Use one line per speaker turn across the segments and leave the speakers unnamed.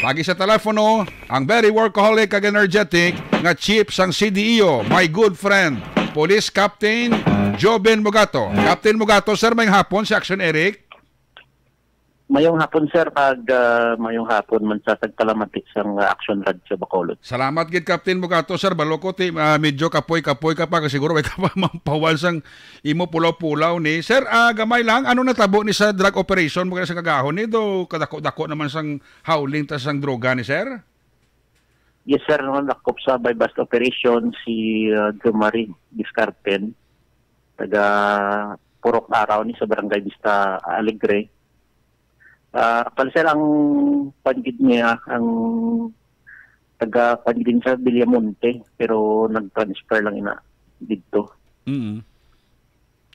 Pagi sa telepono, ang very workaholic ag energetic nga chief sang CDEO, my good friend, Police Captain Joben Mugato. Captain Mugato, sir, may hapon si Action Eric.
Mayong hapon, sir, mayong hapon man sa tagkalamatik sang Action Radyo Bacolod.
Salamat gid Captain Mugato, sir. Baloko ti medyo kapoy-kapoy ka pa kasi siguro may ka pa mampawal sang imo pulaw-pulaw ni. Sir, gamay lang ano natabo ni sa drug operation mo sa kagahon ni do kadako-dako naman sang howling ta sang droga ni sir?
Yes, sir, nakop sa bypass operation si Jomari Discarten, taga Purok Araw ni sa Barangay Vista Alegre. Sir, ang panggid niya, ang taga-panggid sa Villamonte, pero nag-transfer lang ina dito.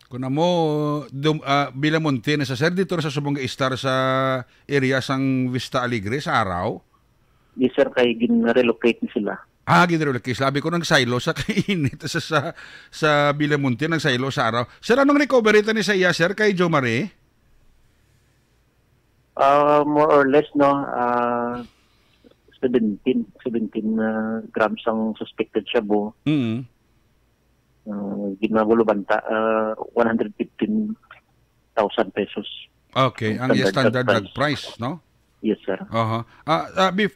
Kung mo, Villamonte na sa sir, dito sa Subong Star sa area sang Vista Alegre sa araw?
Yes, sir, kay gin-relocate sila.
Gin-relocate. Sabi ko ng silo sa kainit sa Villamonte, ng silo sa araw. Sir, anong recovery ta ni sa iya, sir, kay Jomari?
More or less, no, 17 grams ang suspected shabu. Ginagulo banta, 115,000 pesos.
Okay, ang standard drug price, no?
Yes, sir.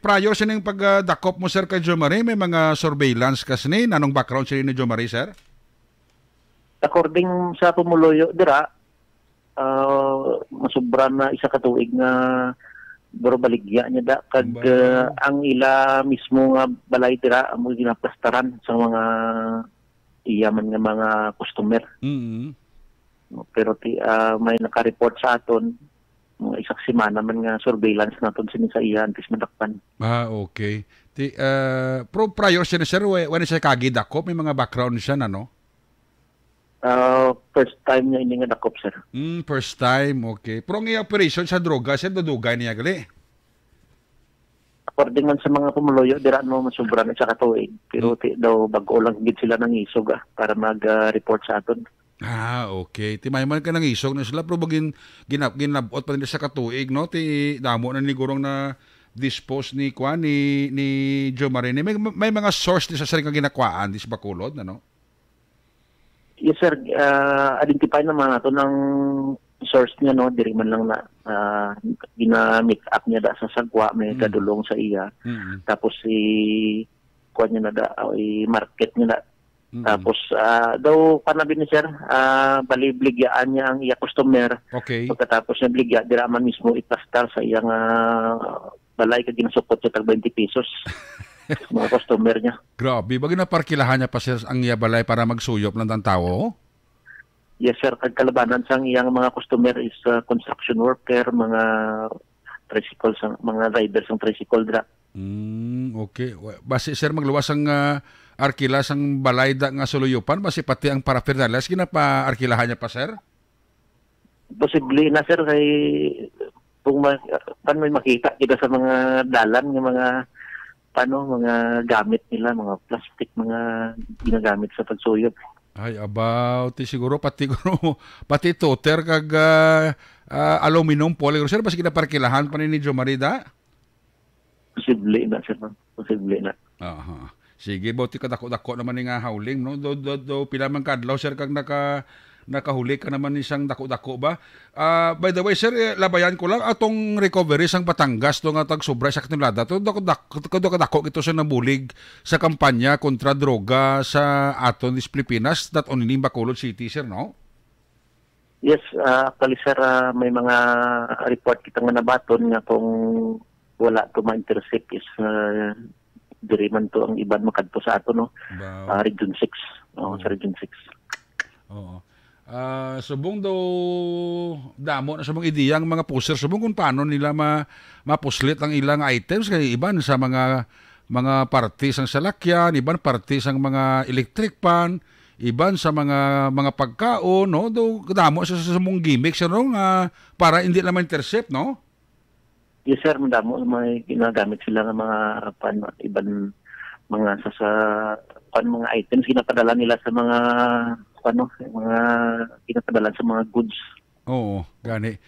Prior sa nang pagdakop mo, sir, kay Jomari, may mga surveillance kasi ni, anong background siya ni Jomari, sir?
According sa pumuloyo, dira, masubra na isa ka tuig nga baligya niya da kag ang ila mismo nga balay dira amo ginaplastaran sa mga iyaman nga mga customer. Pero may naka-report sa aton mga isang semana man nga surveillance naton sini sa iya antes madakpan.
Okay. Prior siya na, sir, when siya kagidakop, may mga background siya na, no?
First time niya ini nga dakop, sir.
First time, okay. Pero ang operation sa droga, sir, dudugay niya gali?
According man sa mga pumuloyo, diraan mo masubra na sa katuig. Pero daw bago lang gid sila ng isog para mag-report sa aton.
Okay. Timay man ka ng isog na sila, pero bagin ginabot pa nila sa katuig, no? Damo na ni gurong na dispose ni Jomari. May mga source ni sa saring kang ginakwaan, dis Bacolod, ano?
Yes, sir. Identify naman nato ng source niya, no? Diri man lang na gina-meet up niya da sa sagwa, may kadulong sa iya. Tapos kuha niya na da, i-market niya na. Tapos daw panabi ni sir, balibligyaan niya ang iya customer.
Okay.
Pagkatapos niya bligya, dira man mismo ipastar sa iyang balay kag ginasupot siya tag 20 pesos. Mga customer niya.
Grabe, bagay na parkilahan niya pa, sir, ang iya balay para magsuyop lang ng tao?
Yes, sir. Kagkalabanan sa iyang mga customer is construction worker, mga tricycle, mga riders ng tricycle dra.
Okay. Basi, sir, magluwas ang arkila sang balay da nga suluyupan, basi pati ang paraphernalias, ginapa-arkilahan niya pa, sir?
Posible na, sir, kay kung may makita kita sa mga dalan, yung mga mga gamit nila, mga plastic, mga ginagamit sa pagsuyop.
Ay, about siguro pati toter kag aluminum polymer, sir, basta kinaparkilahan pa ni Jomari da?
Posible na, sir. Posible na.
Sige, bauti ka dako-dako naman nga howling, no? Do pila man kadlaw, sir, kag nakahuli ka naman isang dako-dako ba? By the way, sir, labayan ko lang atong recovery sang Batangas do nga tag sobra sa kanilada. To dako ito sa nabulig sa kampanya kontra droga sa aton dis Pilipinas, not only in Bacolod City, sir, no?
Yes, actually, sir, may mga report kita nga nabaton nga kung wala to ma-intercept is diri man to ang iban makadto sa ato, no? Region 6. Sa Region 6.
Oo. Subong daw damo na subong ideyang mga pusher, subong kung paano nila mapuslit ang ilang items kay iban sa mga parties ang salakyan, iban parties ang mga electric pan, iban sa mga pagkaon, no? Do damo sa subong gimmick sa no para hindi naman intercept, no?
Yes, sir, madamo may ginagamit sila ng mga iban mga mga items ginapadala nila sa mga mga pinapadalan sa mga goods.
Oo, gani.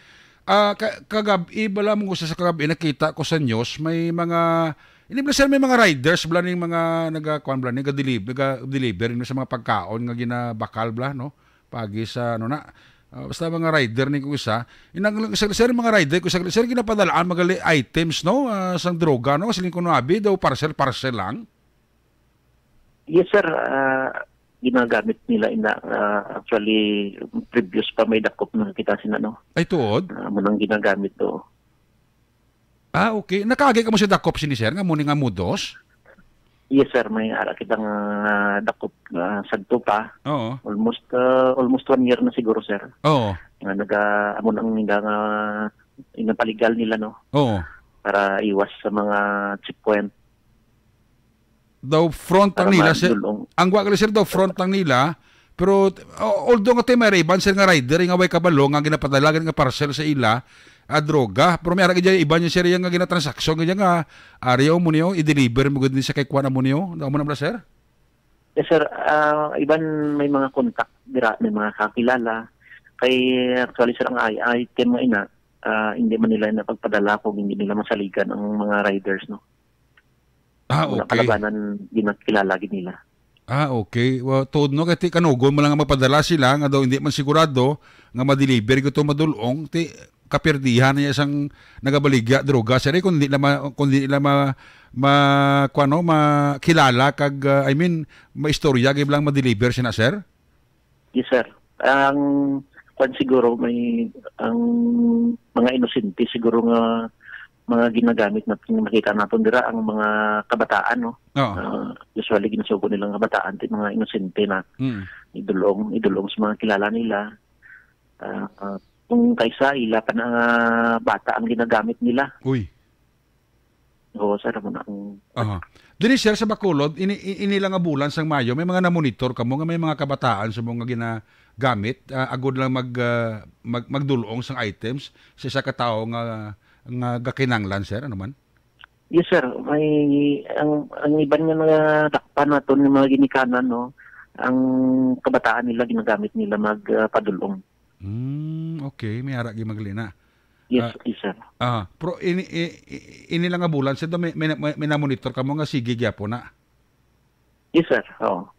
Kagabi bala mo sa kagabi nakita ko sa news may mga ini bala sir may mga riders bala ning mga nagakuan bala nag-deliver sa mga pagkaon nga ginabakal bala no pagi sa ano na basta mga rider ni ko isa inang sir mga rider ko sir ginapadalaan magali items no sang droga no siling kuno abi daw parcel lang.
Yes sir, ginagamit nila actually previous pa may dakop na kita sina no.
Ay tuod?
Munang ginagamit to.
Okay. Nakagay ka mo si dakop sini sir nga muni nga mudos?
Yes sir, may ara kitang dakop sagto pa.
Oo.
Almost 1 year na siguro sir.
Oo.
Nga amon ang nga inapaligal nila no.
Oo.
Para iwas sa mga checkpoint.
Daw front ang nila sir. Ang wa sir daw front ang nila pero although nga may riban sir nga rider nga way kabalo nga ginapadala nga parcel sa ila droga pero may ara gyud iba niya sir nga ginatransaksyon nga ariyo mo niyo i-deliver mo gud ni sa kay kuan mo niyo daw mo na sir.
Yes sir, iban may mga contact dira may mga kakilala kay actually sir ang item nga ina hindi man nila napagpadala kung hindi nila masaligan ang mga riders no.
Okay.
Kalabanan ginakilala gid nila.
Okay. Well, tuod no kay kanugon mo lang nga mapadala sila nga daw hindi man sigurado nga ma-deliver gito madulong ti kaperdihan niya isang nagabaligya droga sir kundi nila makilala kag I mean maistorya gyud lang ma-deliver sina sir.
Yes sir. Ang kwan siguro may ang mga inosente siguro nga mga ginagamit natin makita natin dira ang mga kabataan no. Usually ginasugo nilang kabataan ti mga inosente na idulong sa mga kilala nila. Kung kaysa ila pa na bata ang ginagamit nila.
Uy.
Oo, sir mo na ang
Dili sir sa Bacolod inilang nga bulan sang Mayo may mga na-monitor kamo nga may mga kabataan sa mga ginagamit agud lang magdulong sang items sa isa ka tawo nga gakinanglan sir ano man?
Yes sir, may ang iban nga mga dakpan naton ng mga ginikanan no, ang kabataan nila ginagamit nila magpadulong.
Okay, may ara gi maglina.
Yes, yes sir.
Pero ini lang nga bulan sir may na-monitor kamo nga sige gyapon na.
Yes sir. Oo.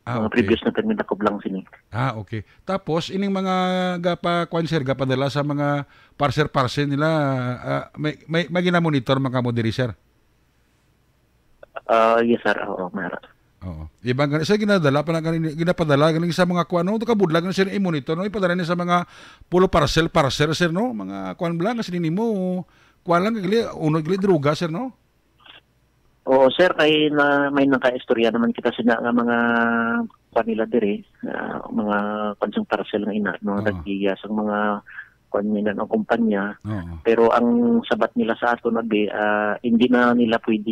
Okay.
Previous na termin dakop lang sini.
Okay. Tapos ining mga gapadala sa mga parcel nila may gina-monitor mga mo diri sir.
Yes sir. Oo, meron.
Oo. Ibang ganun sa ginadala pa ginapadala ganing sa mga kuan no kabudlag na sir i-monitor no ipadala ni sa mga pulo parcel sir no mga kuan blang kasi nimo kuan lang gali uno gali droga sir no.
Oo sir, kay may naka-istorya naman kita sa mga kanila dire, mga konsong parcel nga ina, no, nagdiya sa mga kanila ng kumpanya. Pero ang sabat nila sa ato na hindi na nila pwede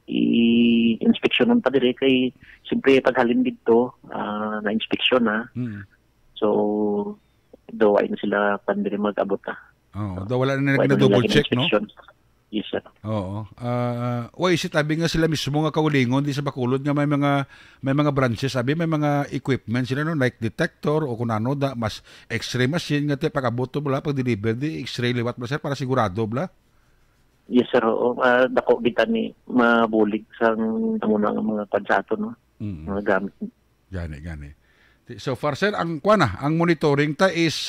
i-inspeksyonan pa dire kay siyempre paghalin dito na inspeksyon na. So do ay na sila pandiri mag-abot ta.
Daw wala na nag-double check no.
Yes, sir.
Oo. Tabi nga sila mismo nga kaulingon di sa Bacolod nga may mga branches sabi may mga equipment sila no like detector o kun ano da mas X-ray machine nga te pag-abot bla pag deliver di X-ray liwat ba sir para sigurado bla.
Yes sir. Dako bitan ni mabulig sang muna nga mga kansato no. Mga gamit.
Gani. So far sir ang monitoring ta is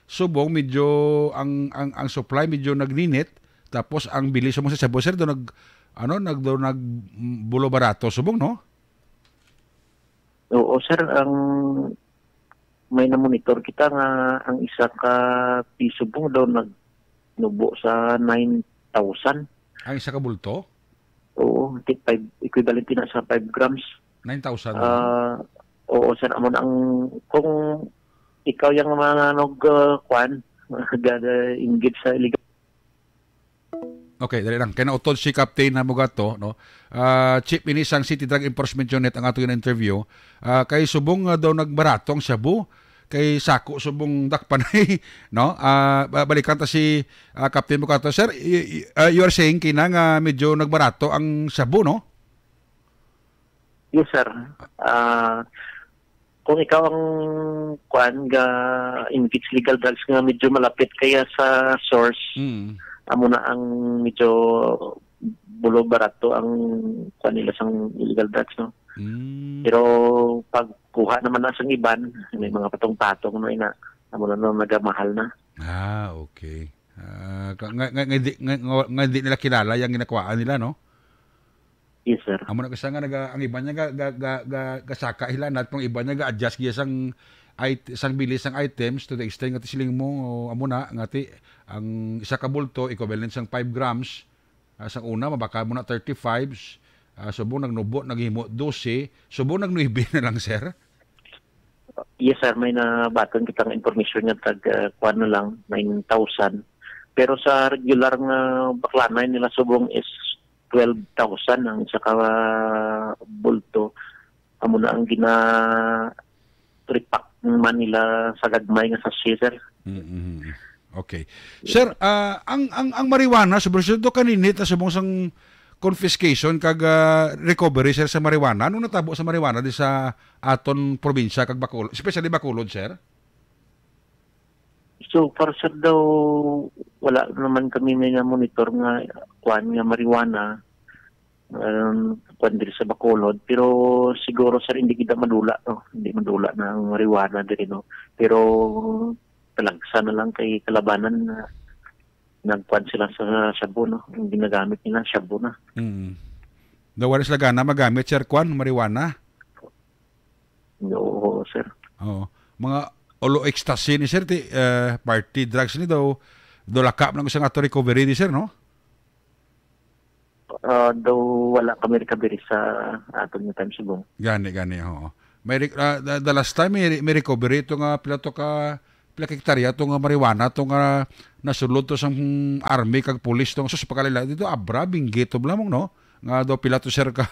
subong medyo ang supply medyo nagninit. Tapos ang bilis mo sa Cebu sir do nagbulo barato subong no?
Oo sir, ang may na-monitor kita nga ang isa ka piso subong daw nagnubo sa 9,000. Ang
isa ka bulto?
Oo, equivalent na sa 5 grams.
9,000.
Oo sir, amon ang kung ikaw yung mga kwan engage sa illegal.
Okay, dali lang. Kaya nautod si Captain na Mugato, no? Chief Inisang City Drug Enforcement Unit ang ato yung interview. Kay subong daw nagbarato ang Cebu. Kay sako subong dakpanay, no? Balikan ta si Captain Mugato. Sir, you are saying kina nga medyo nagbarato ang Cebu, no?
Yes, sir. kung ikaw ang kuan ga engage legal drugs nga medyo malapit kaya sa source, amo na ang medyo bulo barato ang kuan nila sang illegal drugs, no. Pero pag kuha naman na sang iban, may mga patong-patong no ina, amo na nagamahal na.
Okay. Nga di nila kilala yung ginakwaan nila, no?
Yes, sir.
Amo na kasi nga ang iba niya gasaka ilan at pang iba niya ga-adjust giya sang bilis sang items to the extent nga siling mo amo na ngati ang isa ka bulto equivalent sang 5 grams sang una mabaka mo na 35 subong nagnubo naghimo 12 subong nag-9 na lang, sir.
Yes, sir, may nabaton kitang information nga tag kuan na lang 9,000. Pero sa regular nga baklanay nila subong is 12,000 ang isa ka bulto. Amo na ang tripak man nila sa gagmay nga sa sir.
Okay. Sir, ang marijuana sobrang do kaninit sa subong sang confiscation kag recovery, sir, sa marijuana. Ano natabo sa marijuana di sa aton probinsya kag Bacolod, especially Bacolod, sir?
So, para sir daw, wala naman kami may monitor nga kuan nga marijuana kuan diri sa Bacolod. Pero siguro sir, hindi kita madula, no? Hindi madula na ang marijuana diri, no? Pero talagsa na lang kay kalabanan na nagkuan sila sa shabu, no? Yung ginagamit nila, shabu na.
Dawari sila gana magamit, sir, kuan, marijuana?
Oo, sir.
Oo. Mga olo ecstasy ni sir, party drugs ni daw lakap ng isang ato recovery ni sir, no?
Daw wala kami recovery sa aton nga time subong.
Gani, oo. The last time may recovery ito nga pila hektarya ito nga marijuana ito nga nasulod to sa army kag pulis ito. So sa pagkalala dito, abra, binggito lamang, no? Nga daw pila to sir ka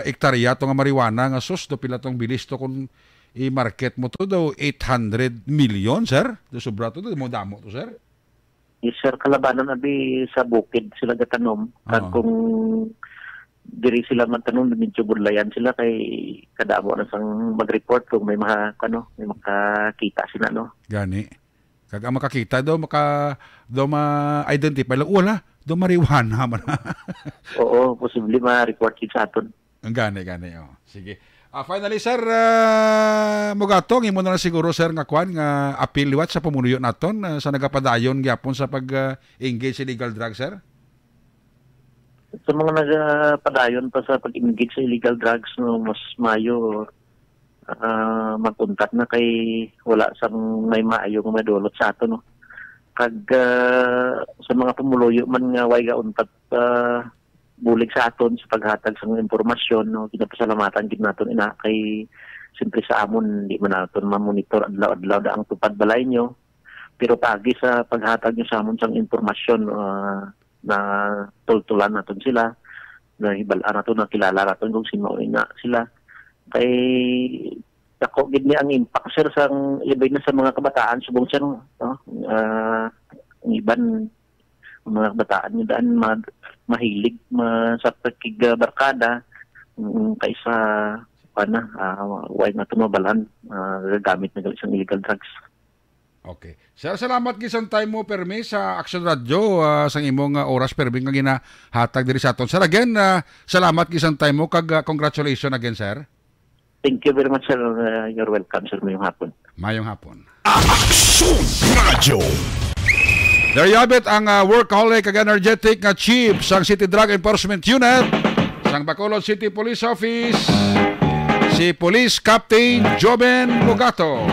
hektarya ito nga marijuana nga sus, daw pila tong bilis to kung i-market mo to daw 800 million, sir? Do sobra to, mo damo to, sir?
Yes, sir, kalabanan abi sa bukid sila gatanom. Kag kung diri sila magtanom, medyo budlayan sila kay kadamo na sang mag-report kung may may makakita sila, no?
Gani. Kag ang makakita daw ma-identify lang wala, daw marijuana man.
Oo, posible ma-report sa aton.
Gani, oh. Sige. Finally, sir, Mugatong, imo na siguro, sir, nga kwan, nga appeal liwat sa pumunuyo naton sa nagapadayon gyapon sa pag-engage sa illegal drugs, sir?
Sa mga nagapadayon pa sa pag-engage sa illegal drugs, no, mas mayo magkuntat na kay wala sang may maayo nga madulot sa ato, no. Kag sa mga pumuluyo man nga way gauntat bulig sa aton sa paghatag sa impormasyon, no, ginapasalamatan gid naton ina kay siyempre sa amon di man naton ma-monitor adlaw-adlaw da ang tupad balay nyo, pero pagi sa paghatag nyo sa amon sang impormasyon na tultulan naton sila, na hibalaan naton, na kilala naton kung sino ina sila kay dako gid ni ang impact, sir, sang ibig na sa mga kabataan subong sir, no, ang iban mga kabataan nyo daan mahilig sa pagkibarkada kaysa why na tumabalan gagamit na isang illegal drugs.
Okay. Sir, salamat kisang time mo permi sa Action Radio sa imong oras permi nga ginahatag diri sa aton. Sir, again, salamat kisang time mo kag congratulations again, sir.
Thank you very much, sir. You're welcome, sir. Mayong hapon.
Mayong hapon.
Action Radio.
There you have it, ang workaholic kag energetic nga chief sang City Drug Enforcement Unit sang Bacolod City Police Office, si Police Captain Joben Mugato.